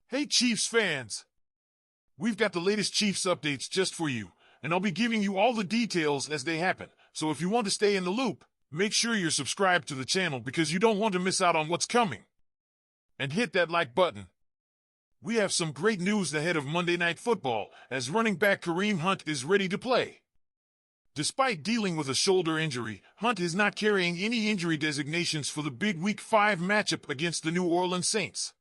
Hey Chiefs fans! We've got the latest Chiefs updates just for you, and I'll be giving you all the details as they happen. So if you want to stay in the loop, make sure you're subscribed to the channel because you don't want to miss out on what's coming. And hit that like button. We have some great news ahead of Monday Night Football, as running back Kareem Hunt is ready to play. Despite dealing with a shoulder injury, Hunt is not carrying any injury designations for the big Week 5 matchup against the New Orleans Saints.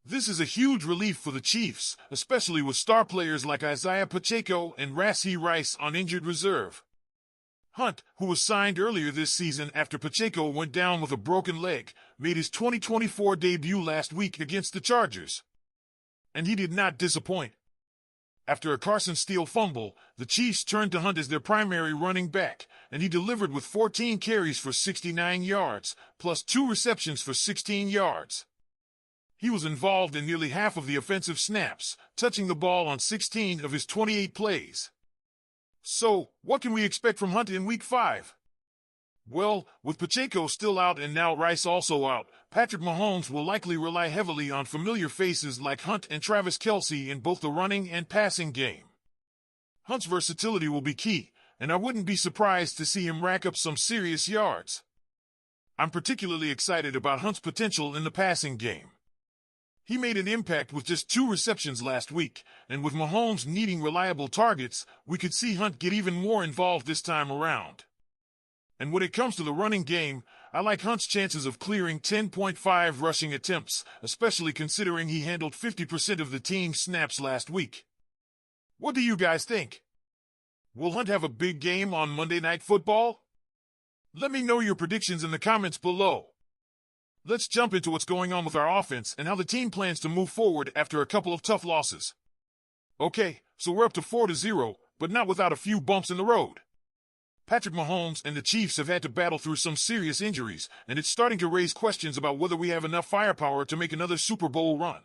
This is a huge relief for the Chiefs, especially with star players like Isaiah Pacheco and Rashee Rice on injured reserve. Hunt, who was signed earlier this season after Pacheco went down with a broken leg, made his 2024 debut last week against the Chargers. And he did not disappoint. After a Carson Steele fumble, the Chiefs turned to Hunt as their primary running back, and he delivered with 14 carries for 69 yards, plus 2 receptions for 16 yards. He was involved in nearly half of the offensive snaps, touching the ball on 16 of his 28 plays. So, what can we expect from Hunt in Week 5? Well, with Pacheco still out and now Rice also out, Patrick Mahomes will likely rely heavily on familiar faces like Hunt and Travis Kelce in both the running and passing game. Hunt's versatility will be key, and I wouldn't be surprised to see him rack up some serious yards. I'm particularly excited about Hunt's potential in the passing game. He made an impact with just 2 receptions last week, and with Mahomes needing reliable targets, we could see Hunt get even more involved this time around. And when it comes to the running game, I like Hunt's chances of clearing 10.5 rushing attempts, especially considering he handled 50% of the team's snaps last week. What do you guys think? Will Hunt have a big game on Monday Night Football? Let me know your predictions in the comments below. Let's jump into what's going on with our offense and how the team plans to move forward after a couple of tough losses. Okay, so we're up to 4-0, but not without a few bumps in the road. Patrick Mahomes and the Chiefs have had to battle through some serious injuries, and it's starting to raise questions about whether we have enough firepower to make another Super Bowl run.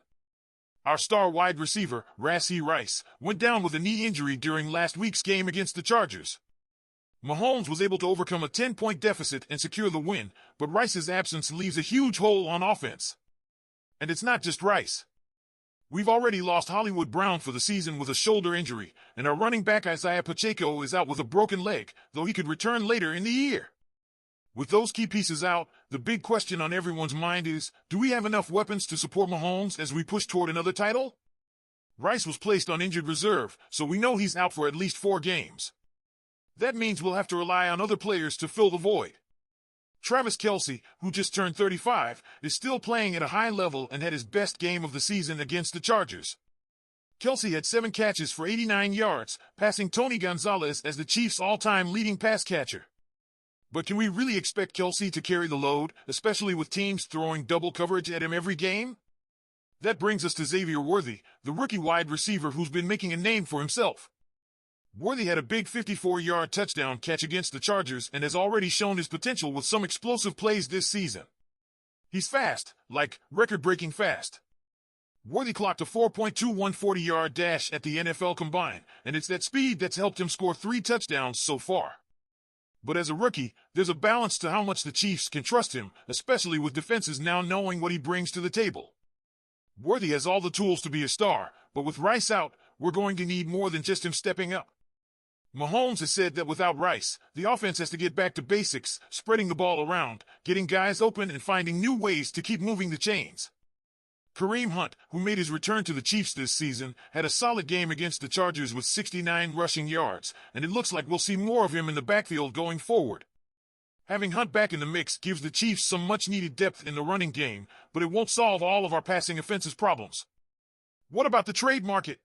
Our star wide receiver, Rashee Rice, went down with a knee injury during last week's game against the Chargers. Mahomes was able to overcome a 10-point deficit and secure the win, but Rice's absence leaves a huge hole on offense. And it's not just Rice. We've already lost Hollywood Brown for the season with a shoulder injury, and our running back Isaiah Pacheco is out with a broken leg, though he could return later in the year. With those key pieces out, the big question on everyone's mind is, do we have enough weapons to support Mahomes as we push toward another title? Rice was placed on injured reserve, so we know he's out for at least 4 games. That means we'll have to rely on other players to fill the void. Travis Kelce, who just turned 35, is still playing at a high level and had his best game of the season against the Chargers. Kelce had 7 catches for 89 yards, passing Tony Gonzalez as the Chiefs' all-time leading pass catcher. But can we really expect Kelce to carry the load, especially with teams throwing double coverage at him every game? That brings us to Xavier Worthy, the rookie wide receiver who's been making a name for himself. Worthy had a big 54-yard touchdown catch against the Chargers and has already shown his potential with some explosive plays this season. He's fast, like record-breaking fast. Worthy clocked a 4.21 40-yard dash at the NFL Combine, and it's that speed that's helped him score 3 touchdowns so far. But as a rookie, there's a balance to how much the Chiefs can trust him, especially with defenses now knowing what he brings to the table. Worthy has all the tools to be a star, but with Rice out, we're going to need more than just him stepping up. Mahomes has said that without Rice, the offense has to get back to basics, spreading the ball around, getting guys open and finding new ways to keep moving the chains. Kareem Hunt, who made his return to the Chiefs this season, had a solid game against the Chargers with 69 rushing yards, and it looks like we'll see more of him in the backfield going forward. Having Hunt back in the mix gives the Chiefs some much-needed depth in the running game, but it won't solve all of our passing offensive problems. What about the trade market?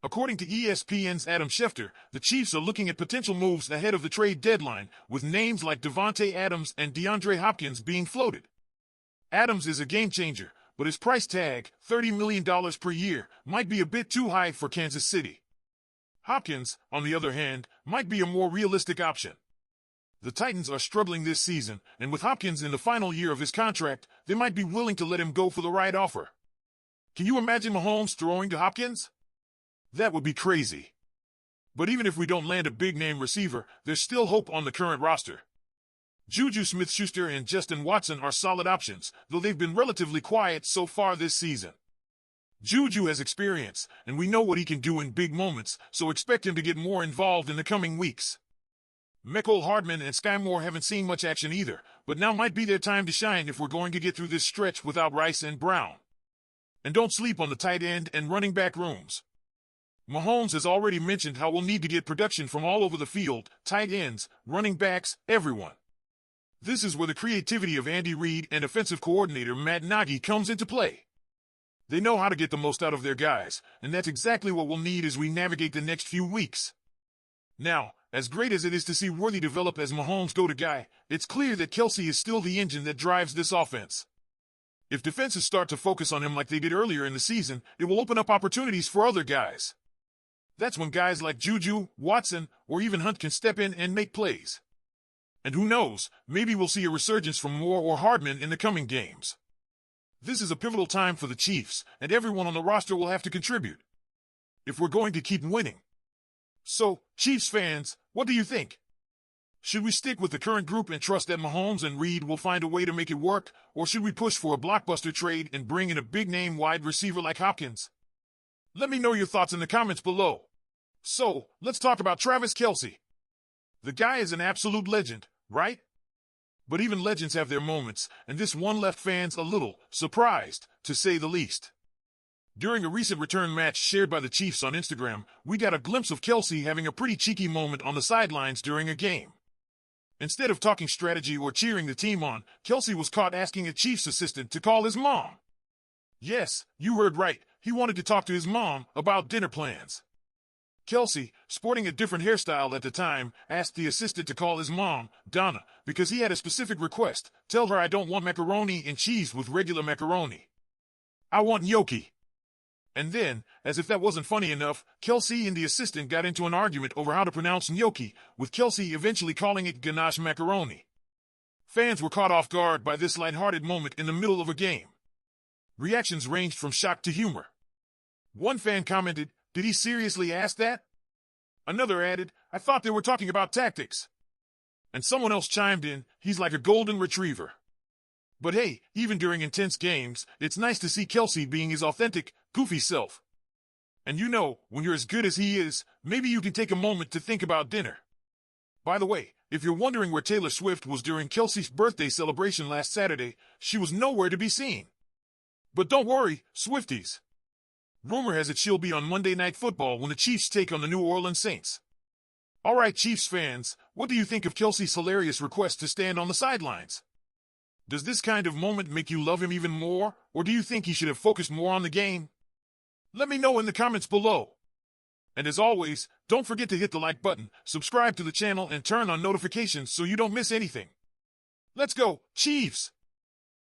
According to ESPN's Adam Schefter, the Chiefs are looking at potential moves ahead of the trade deadline, with names like Davante Adams and DeAndre Hopkins being floated. Adams is a game-changer, but his price tag, $30 million per year, might be a bit too high for Kansas City. Hopkins, on the other hand, might be a more realistic option. The Titans are struggling this season, and with Hopkins in the final year of his contract, they might be willing to let him go for the right offer. Can you imagine Mahomes throwing to Hopkins? That would be crazy. But even if we don't land a big-name receiver, there's still hope on the current roster. Juju Smith-Schuster and Justin Watson are solid options, though they've been relatively quiet so far this season. Juju has experience, and we know what he can do in big moments, so expect him to get more involved in the coming weeks. Mecole Hardman and Sky Moore haven't seen much action either, but now might be their time to shine if we're going to get through this stretch without Rice and Brown. And don't sleep on the tight end and running back rooms. Mahomes has already mentioned how we'll need to get production from all over the field, tight ends, running backs, everyone. This is where the creativity of Andy Reid and offensive coordinator Matt Nagy comes into play. They know how to get the most out of their guys, and that's exactly what we'll need as we navigate the next few weeks. Now, as great as it is to see Worthy develop as Mahomes' go-to guy, it's clear that Kelce is still the engine that drives this offense. If defenses start to focus on him like they did earlier in the season, it will open up opportunities for other guys. That's when guys like Juju, Watson, or even Hunt can step in and make plays. And who knows, maybe we'll see a resurgence from Moore or Hardman in the coming games. This is a pivotal time for the Chiefs, and everyone on the roster will have to contribute if we're going to keep winning. So, Chiefs fans, what do you think? Should we stick with the current group and trust that Mahomes and Reid will find a way to make it work, or should we push for a blockbuster trade and bring in a big-name wide receiver like Hopkins? Let me know your thoughts in the comments below. So, let's talk about Travis Kelce. The guy is an absolute legend, right? But even legends have their moments, and this one left fans a little surprised, to say the least. During a recent return match shared by the Chiefs on Instagram, we got a glimpse of Kelce having a pretty cheeky moment on the sidelines during a game. Instead of talking strategy or cheering the team on, Kelce was caught asking a Chiefs assistant to call his mom. Yes, you heard right, he wanted to talk to his mom about dinner plans. Kelce, sporting a different hairstyle at the time, asked the assistant to call his mom, Donna, because he had a specific request. Tell her I don't want macaroni and cheese with regular macaroni. I want gnocchi. And then, as if that wasn't funny enough, Kelce and the assistant got into an argument over how to pronounce gnocchi, with Kelce eventually calling it ganache macaroni. Fans were caught off guard by this lighthearted moment in the middle of a game. Reactions ranged from shock to humor. One fan commented, "Did he seriously ask that?" Another added, "I thought they were talking about tactics." And someone else chimed in, "He's like a golden retriever." But hey, even during intense games, it's nice to see Kelce being his authentic, goofy self. And you know, when you're as good as he is, maybe you can take a moment to think about dinner. By the way, if you're wondering where Taylor Swift was during Kelce's birthday celebration last Saturday, she was nowhere to be seen. But don't worry, Swifties. Rumor has it she'll be on Monday Night Football when the Chiefs take on the New Orleans Saints. Alright, Chiefs fans, what do you think of Kelce's hilarious request to stand on the sidelines? Does this kind of moment make you love him even more, or do you think he should have focused more on the game? Let me know in the comments below. And as always, don't forget to hit the like button, subscribe to the channel, and turn on notifications so you don't miss anything. Let's go, Chiefs!